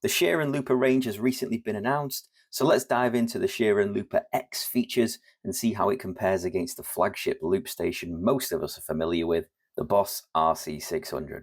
The Sheeran Looper range has recently been announced, so let's dive into the Sheeran Looper X features and see how it compares against the flagship loop station most of us are familiar with, the Boss RC-600.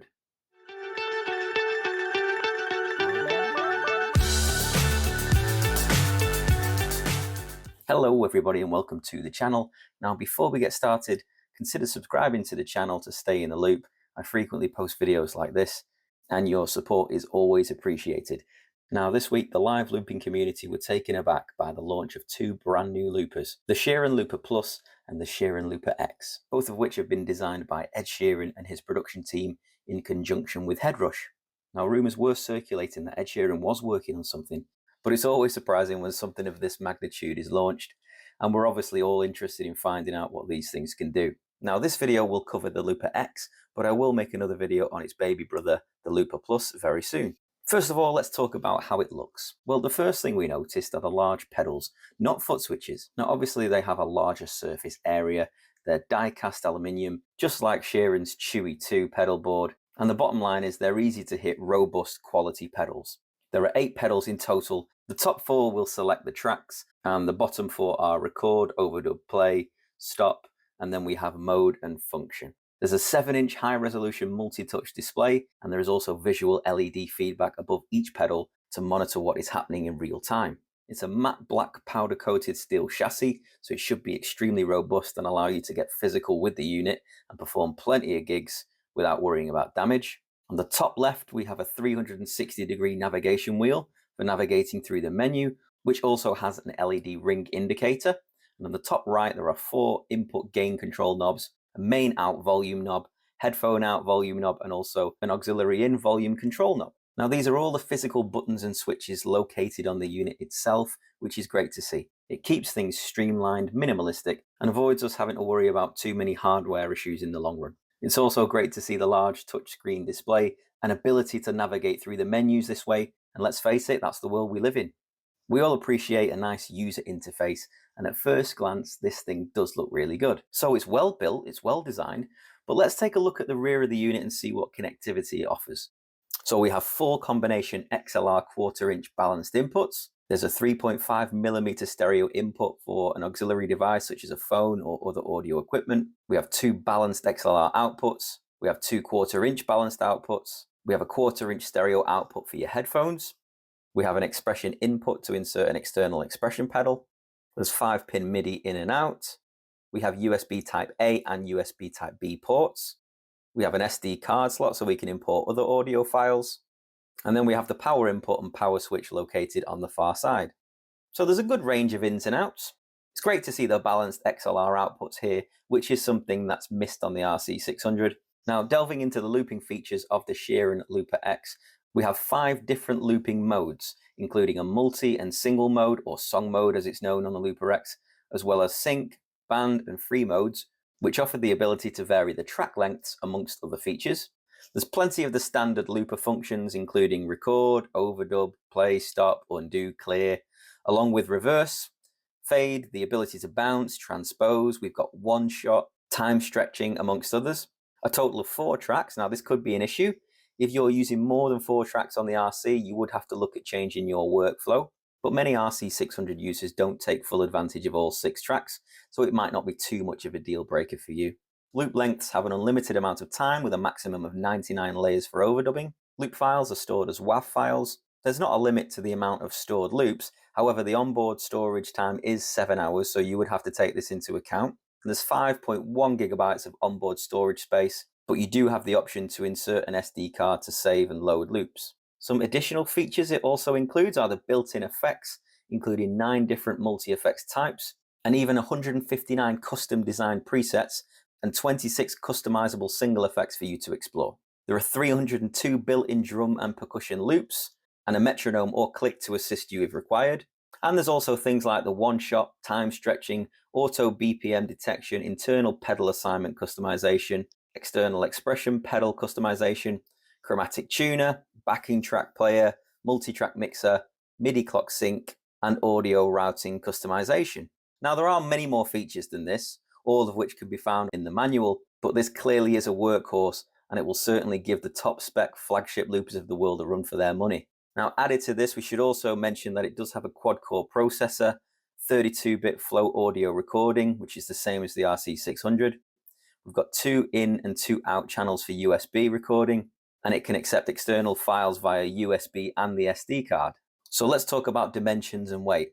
Hello everybody and welcome to the channel. Now before we get started, consider subscribing to the channel to stay in the loop. I frequently post videos like this and your support is always appreciated. Now this week the live looping community were taken aback by the launch of two brand new loopers, the Sheeran Looper Plus and the Sheeran Looper X, both of which have been designed by Ed Sheeran and his production team in conjunction with Headrush. Now rumours were circulating that Ed Sheeran was working on something, but it's always surprising when something of this magnitude is launched, and we're obviously all interested in finding out what these things can do. Now this video will cover the Looper X, but I will make another video on its baby brother, the Looper Plus, very soon. First of all, let's talk about how it looks. Well, the first thing we noticed are the large pedals, not foot switches. Now obviously they have a larger surface area, they're die-cast aluminium, just like Sheeran's Chewy 2 pedal board, and the bottom line is they're easy to hit, robust quality pedals. There are 8 pedals in total. The top 4 will select the tracks, and the bottom 4 are record, overdub, play, stop, and then we have mode and function. There's a 7-inch high-resolution multi-touch display, and there is also visual LED feedback above each pedal to monitor what is happening in real time. It's a matte black powder-coated steel chassis, so it should be extremely robust and allow you to get physical with the unit and perform plenty of gigs without worrying about damage. On the top left, we have a 360-degree navigation wheel for navigating through the menu, which also has an LED ring indicator. And on the top right, there are 4 input gain control knobs, a main out volume knob, headphone out volume knob, and also an auxiliary in volume control knob. Now these are all the physical buttons and switches located on the unit itself, which is great to see. It keeps things streamlined, minimalistic, and avoids us having to worry about too many hardware issues in the long run. It's also great to see the large touchscreen display and ability to navigate through the menus this way, and let's face it, that's the world we live in. We all appreciate a nice user interface, and at first glance this thing does look really good. So it's well built, it's well designed, but let's take a look at the rear of the unit and see what connectivity it offers. So we have 4 combination XLR 1/4-inch balanced inputs. There's a 3.5mm stereo input for an auxiliary device such as a phone or other audio equipment. We have 2 balanced XLR outputs. We have 2 1/4-inch balanced outputs. We have a 1/4-inch stereo output for your headphones. We have an expression input to insert an external expression pedal. There's 5-pin MIDI in and out. We have USB Type A and USB Type B ports. We have an SD card slot so we can import other audio files. And then we have the power input and power switch located on the far side. So there's a good range of ins and outs. It's great to see the balanced XLR outputs here, which is something that's missed on the RC-600. Now delving into the looping features of the Sheeran Looper X, we have 5 different looping modes, including a multi and single mode, or song mode as it's known on the Looper X, as well as sync, band and free modes, which offer the ability to vary the track lengths amongst other features. There's plenty of the standard looper functions, including record, overdub, play, stop, undo, clear, along with reverse, fade, the ability to bounce, transpose. We've got one shot, time stretching, amongst others. A total of 4 tracks. Now this could be an issue. If you're using more than 4 tracks on the RC, you would have to look at changing your workflow. But many RC-600 users don't take full advantage of all 6 tracks, so it might not be too much of a deal breaker for you. Loop lengths have an unlimited amount of time with a maximum of 99 layers for overdubbing. Loop files are stored as WAV files. There's not a limit to the amount of stored loops. However, the onboard storage time is 7 hours, so you would have to take this into account. And there's 5.1 gigabytes of onboard storage space, but you do have the option to insert an SD card to save and load loops. Some additional features it also includes are the built-in effects, including 9 different multi-effects types, and even 159 custom designed presets, and 26 customizable single effects for you to explore. There are 302 built-in drum and percussion loops, and a metronome or click to assist you if required. And there's also things like the one-shot, time stretching, auto BPM detection, internal pedal assignment customization, external expression pedal customization, chromatic tuner, backing track player, multi-track mixer, MIDI clock sync, and audio routing customization. Now there are many more features than this, all of which can be found in the manual, but this clearly is a workhorse and it will certainly give the top spec flagship loopers of the world a run for their money. Now, added to this, we should also mention that it does have a quad-core processor, 32-bit flow audio recording, which is the same as the RC-600. We've got 2 in and 2 out channels for USB recording, and it can accept external files via USB and the SD card. So let's talk about dimensions and weight.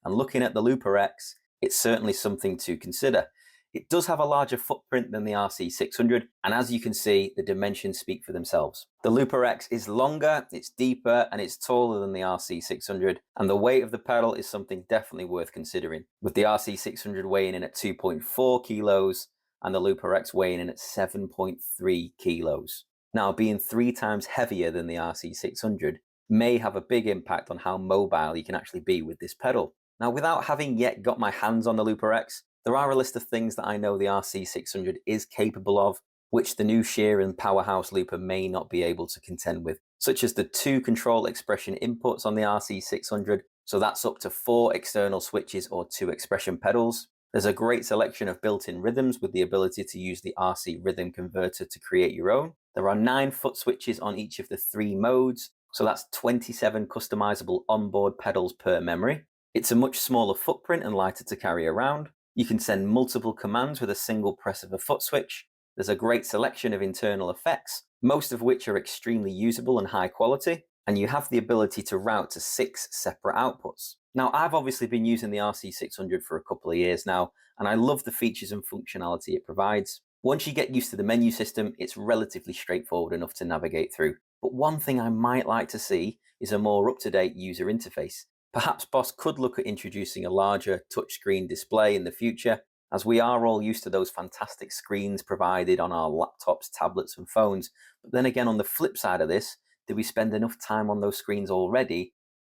And looking at the Looper X, it's certainly something to consider. It does have a larger footprint than the RC-600, and as you can see, the dimensions speak for themselves. The Looper X is longer, it's deeper, and it's taller than the RC-600, and the weight of the pedal is something definitely worth considering, with the RC-600 weighing in at 2.4 kilos, and the Looper X weighing in at 7.3 kilos. Now, being 3 times heavier than the RC-600 may have a big impact on how mobile you can actually be with this pedal. Now, without having yet got my hands on the Looper X, there are a list of things that I know the RC-600 is capable of, which the new Sheeran Powerhouse Looper may not be able to contend with, such as the 2 control expression inputs on the RC-600, so that's up to 4 external switches or 2 expression pedals. There's a great selection of built-in rhythms with the ability to use the RC rhythm converter to create your own. There are 9 foot switches on each of the 3 modes, so that's 27 customizable onboard pedals per memory. It's a much smaller footprint and lighter to carry around. You can send multiple commands with a single press of a foot switch. There's a great selection of internal effects, most of which are extremely usable and high quality, and you have the ability to route to 6 separate outputs. Now, I've obviously been using the RC-600 for a couple of years now, and I love the features and functionality it provides. Once you get used to the menu system, it's relatively straightforward enough to navigate through. But one thing I might like to see is a more up-to-date user interface. Perhaps Boss could look at introducing a larger touchscreen display in the future, as we are all used to those fantastic screens provided on our laptops, tablets, and phones. But then again, on the flip side of this, do we spend enough time on those screens already?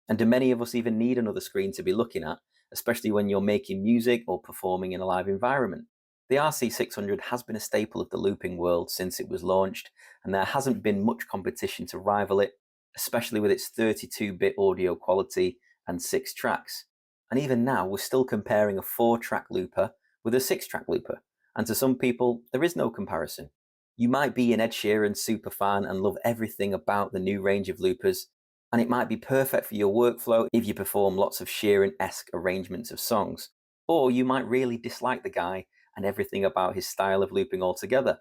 And do many of us even need another screen to be looking at, especially when you're making music or performing in a live environment? The RC-600 has been a staple of the looping world since it was launched, and there hasn't been much competition to rival it, especially with its 32-bit audio quality and 6 tracks. And even now, we're still comparing a 4-track looper with a 6-track looper. And to some people, there is no comparison. You might be an Ed Sheeran superfan and love everything about the new range of loopers, and it might be perfect for your workflow if you perform lots of Sheeran-esque arrangements of songs. Or you might really dislike the guy and everything about his style of looping altogether.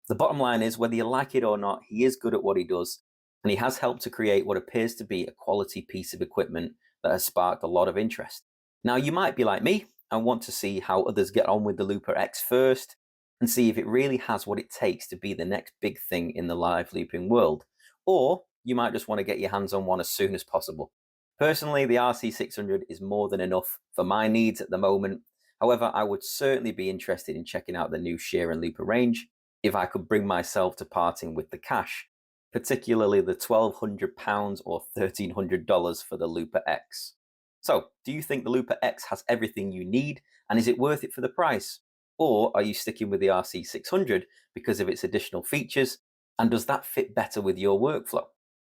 The bottom line is, whether you like it or not, he is good at what he does, and he has helped to create what appears to be a quality piece of equipment that has sparked a lot of interest. Now, you might be like me and want to see how others get on with the Looper X first and see if it really has what it takes to be the next big thing in the live looping world. Or you might just want to get your hands on one as soon as possible. Personally, the RC-600 is more than enough for my needs at the moment. However, I would certainly be interested in checking out the new Sheeran Looper range if I could bring myself to parting with the cash, particularly the £1,200 or $1,300 for the Looper X. So, do you think the Looper X has everything you need, and is it worth it for the price? Or are you sticking with the RC-600 because of its additional features, and does that fit better with your workflow?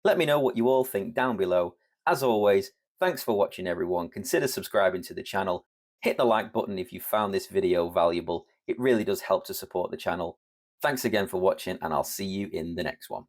Let me know what you all think down below. As always, thanks for watching everyone. Consider subscribing to the channel. Hit the like button if you found this video valuable. It really does help to support the channel. Thanks again for watching, and I'll see you in the next one.